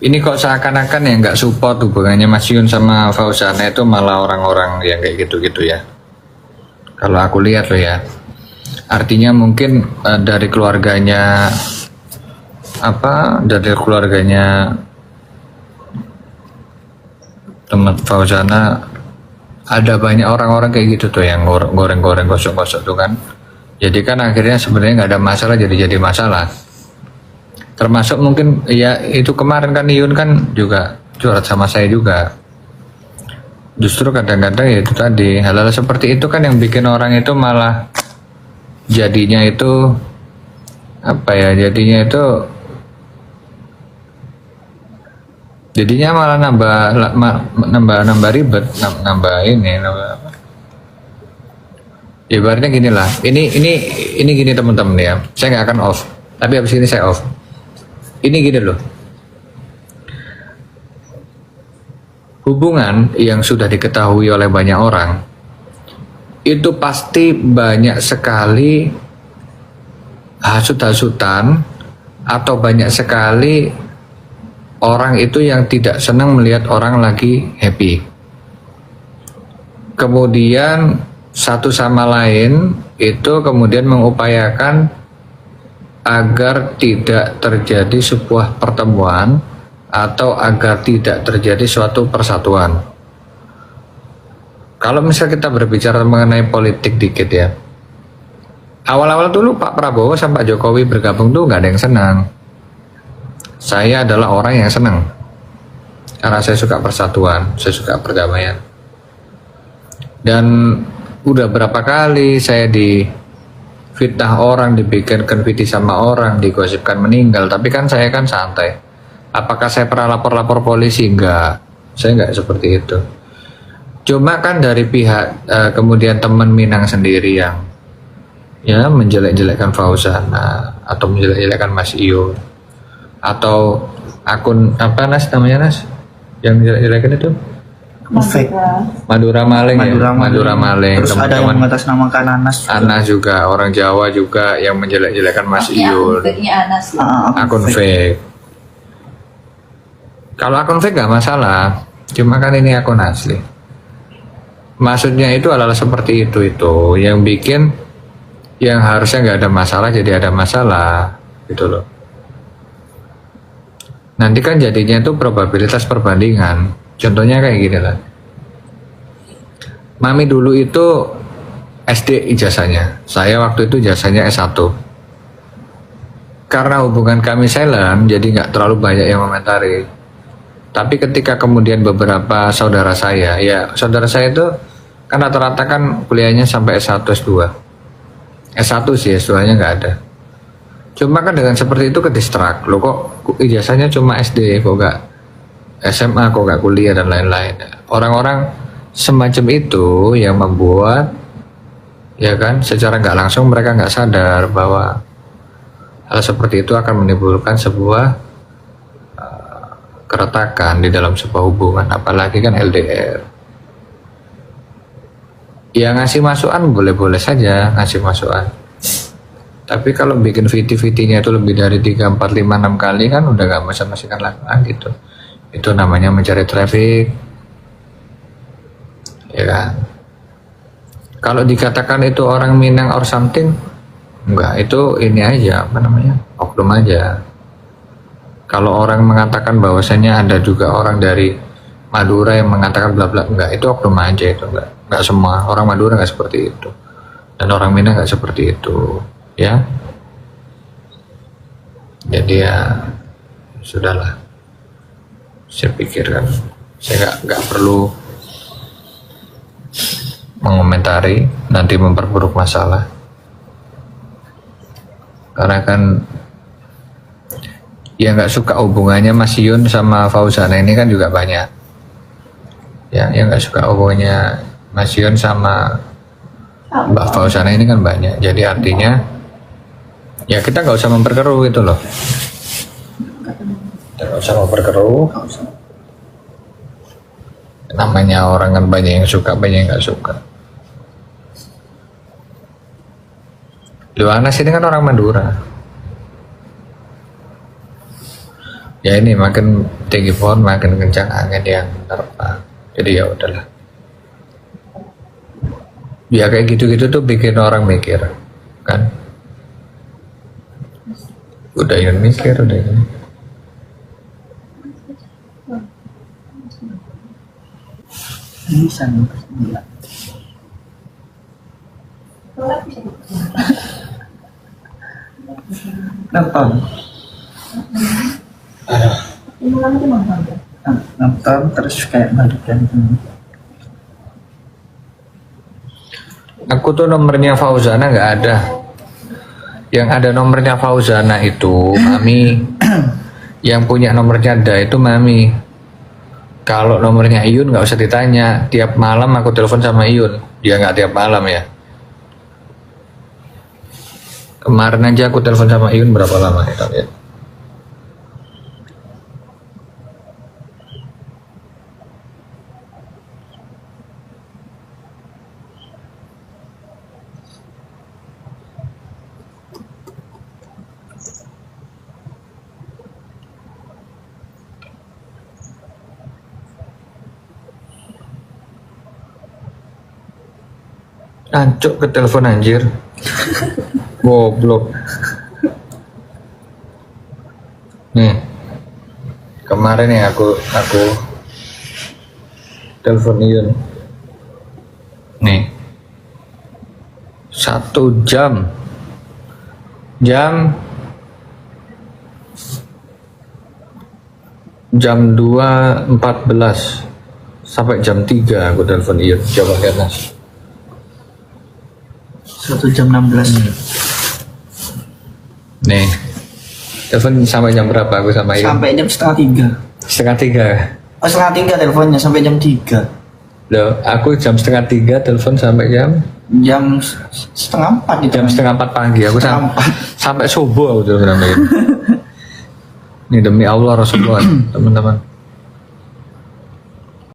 Ini kok seakan-akan ya nggak support hubungannya Mas Yun sama Fauzana itu malah orang-orang yang kayak gitu-gitu ya. Kalau aku lihat loh ya. Artinya mungkin dari keluarganya dari keluarganya teman Fauzana ada banyak orang-orang kayak gitu tuh yang goreng-goreng gosok-gosok tuh kan. Jadi kan akhirnya sebenarnya nggak ada masalah jadi masalah. Termasuk mungkin ya itu kemarin kan Yun kan juga curhat sama saya juga. Justru kadang-kadang ya itu tadi hal-hal seperti itu kan yang bikin orang itu malah jadinya itu jadinya malah nambah ribet, nambah ini ibaratnya gini lah. Ini gini teman-teman ya, saya nggak akan off tapi habis ini saya off. Ini gini loh, hubungan yang sudah diketahui oleh banyak orang itu pasti banyak sekali hasut-hasutan atau banyak sekali orang itu yang tidak senang melihat orang lagi happy. Kemudian satu sama lain itu kemudian mengupayakan agar tidak terjadi sebuah pertemuan atau agar tidak terjadi suatu persatuan. Kalau misal kita berbicara mengenai politik dikit ya, awal-awal dulu Pak Prabowo sama Pak Jokowi bergabung tuh nggak ada yang senang. Saya adalah orang yang senang karena saya suka persatuan, saya suka perdamaian. Dan udah berapa kali saya fitnah orang, dibikinkan video sama orang, digosipkan meninggal, tapi kan saya kan santai. Apakah saya pernah lapor polisi? Enggak, saya enggak seperti itu. Cuma kan dari pihak kemudian teman Minang sendiri yang ya menjelek-jelekkan Fauzana atau menjelek-jelekkan Mas Iyo atau akun namanya Nas yang menjelek-jelekan itu Madura Maling. Terus ada yang mengatasnamakan Anas juga, orang Jawa juga yang menjelek-jelekan Mas Iyul. Akun fake. Kalau akun fake nggak masalah, cuma kan ini akun asli. Maksudnya itu adalah seperti itu yang bikin yang harusnya nggak ada masalah jadi ada masalah gitu loh. Nanti kan jadinya itu probabilitas perbandingan. Contohnya kayak gini lah. Mami dulu itu SD ijazahnya. Saya waktu itu ijazahnya S1. Karena hubungan kami silent, jadi nggak terlalu banyak yang komentari. Tapi ketika kemudian beberapa saudara saya itu kan rata-rata kan kuliahnya sampai S1, S2. S1 sih, S2-nya nggak ada. Cuma kan dengan seperti itu kedistrak. Loh kok ijazahnya cuma SD, kok nggak SMA, kok nggak kuliah dan lain-lain. Orang-orang semacam itu yang membuat ya kan secara nggak langsung mereka nggak sadar bahwa hal seperti itu akan menimbulkan sebuah keretakan di dalam sebuah hubungan, apalagi kan LDR. Ya ngasih masukan boleh-boleh saja ngasih masukan, tapi kalau bikin VT-VT-nya itu lebih dari 3, 4, 5, 6 kali kan udah nggak masuk-masukan lagi gitu. Itu namanya mencari traffic, ya kan. Kalau dikatakan itu orang Minang or something, enggak, itu ini aja oknum aja. Kalau orang mengatakan bahwasanya ada juga orang dari Madura yang mengatakan bla bla, enggak, itu oknum aja, itu enggak semua orang Madura enggak seperti itu dan orang Minang enggak seperti itu, ya. Jadi ya sudahlah. Saya pikir kan saya nggak perlu mengomentari, nanti memperburuk masalah. Karena kan ya nggak suka hubungannya Mas Yun sama Fauzana ini kan juga banyak. Ya, yang nggak suka hubungannya Mas Yun sama Mbak Fauzana ini kan banyak. Jadi artinya ya kita nggak usah memperkeruh gitu loh. Nggak usah memperkeruh. Namanya orang kan banyak yang suka, banyak yang nggak suka. Luanas ini kan orang Madura. Ya ini makin tinggi pohon makin kencang angin yang menerpa. Jadi ya udahlah. Ya kayak gitu-gitu tuh bikin orang mikir, kan? Udah ingin mikir, udah ingin. Bisa nih. Nonton. Nonton terus kayak balikan. Aku tuh nomornya Fauzana nggak ada. Yang ada nomornya Fauzana itu Mami. Yang punya nomornya Da itu Mami. Kalau nomornya Iyun nggak usah ditanya. Tiap malam aku telepon sama Iyun. Dia nggak tiap malam ya. Kemarin aja aku telepon sama Iyun berapa lama kita lihat. Ancuk ke telepon anjir. Goblok. Nih. Kemarin nih aku telepon Iyun. Nih. 1 jam. Jam 2.14 sampai jam 3 aku telepon Iyun. Coba lihat Nas. 1 jam 16. Nih, telepon sampai jam berapa aku sama Iyun? Sampai jam setengah 3. Setengah 3. Oh, setengah 3 teleponnya sampai jam 3. Loh, aku jam setengah 3 telepon sampai jam Setengah 4 itu. jam setengah 4 pagi. Aku sampai subuh aku telepon sama Iyun. Ini demi Allah Rasulullah teman-teman.